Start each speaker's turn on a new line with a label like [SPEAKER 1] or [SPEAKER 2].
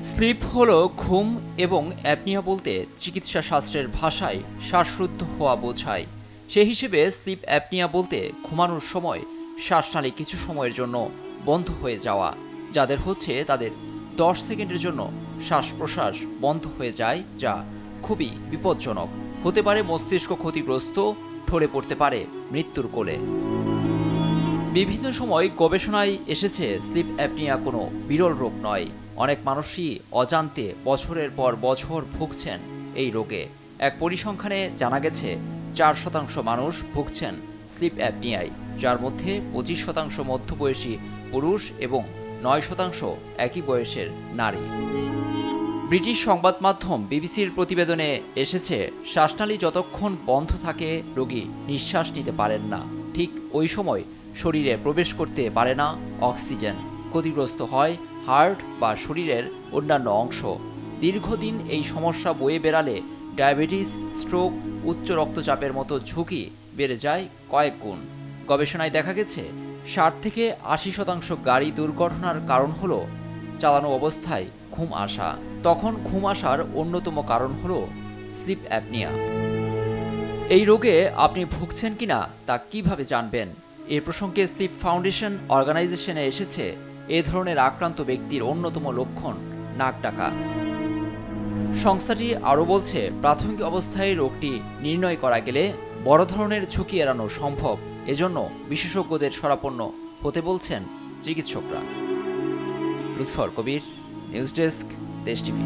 [SPEAKER 1] Slip হলো ঘুম এবং অ্যাপনিয়া বলতে চিকিৎসা শাস্ত্রের ভাষায় শ্বাসরুদ্ধ হওয়া বোঝায়। সেই হিসেবে স্লিপ অ্যাপনিয়া বলতে ঘুমানোর সময় শ্বাসনালী কিছু সময়ের জন্য বন্ধ হয়ে যাওয়া। যাদের হচ্ছে তাদের 10 সেকেন্ডের জন্য শ্বাস প্রশ্বাস বন্ধ হয়ে যায়, যা খুবই বিপজ্জনক। হতে পারে মস্তিষ্ক ক্ষতিগ্রস্ত, ঢলে পড়তে পারে মৃত্যুর কোলে। বিভিন্ন সময় গবেষণায় এসেছে স্লিপ অ্যাপনিয়া কোনো বিরল রোগ নয়। অনেক মানুষই অজান্তে বছরের পর বছর ভুগছেন এই রোগে। এক পরিসংখ্যানে জানা গেছে 4% মানুষ ভুগছেন স্লিপ অ্যাপনিয়ায়, যার মধ্যে 25% মধ্যবয়সী পুরুষ এবং 9% একই বয়সের নারী। ব্রিটিশ সংবাদ মাধ্যম বিবিসির প্রতিবেদনে এসেছে, শ্বাসনালী যতক্ষণ বন্ধ থাকে রোগী নিঃশ্বাস নিতে পারেন না। ঠিক ওই সময় শরীরে প্রবেশ করতে পারে না অক্সিজেন। ক্ষতিগ্রস্ত হয় হার্ট বা শরীরের অন্যান্য অংশ। দীর্ঘদিন এই সমস্যা বয়ে বেড়ালে ডায়াবেটিস, স্ট্রোক, উচ্চ রক্তচাপের মতো ঝুঁকি বেড়ে যায় কয়েক গুণ। গবেষণায় দেখা গেছে 60 থেকে 80% গাড়ি দুর্ঘটনার কারণ হলো চালানো অবস্থায় ঘুম আসা। তখন ঘুম আসার অন্যতম কারণ হলো স্লিপ অ্যাপনিয়া। এই রোগে আপনি ভুগছেন কিনা তা কিভাবে জানবেন? এ প্রসঙ্গে স্লিপ ফাউন্ডেশন অর্গানাইজেশনে এসেছে, এ ধরনের আক্রান্ত ব্যক্তির অন্যতম লক্ষণ নাক ডাকা। সংস্থাটি আরও বলছে, প্রাথমিক অবস্থায় রোগটি নির্ণয় করা গেলে বড় ধরনের ঝুঁকি এড়ানো সম্ভব। এজন্য বিশেষজ্ঞদের শরণাপন্ন হতে বলছেন চিকিৎসকরা। লুৎফর কবির, নিউজ ডেস্ক, দেশ টিভি।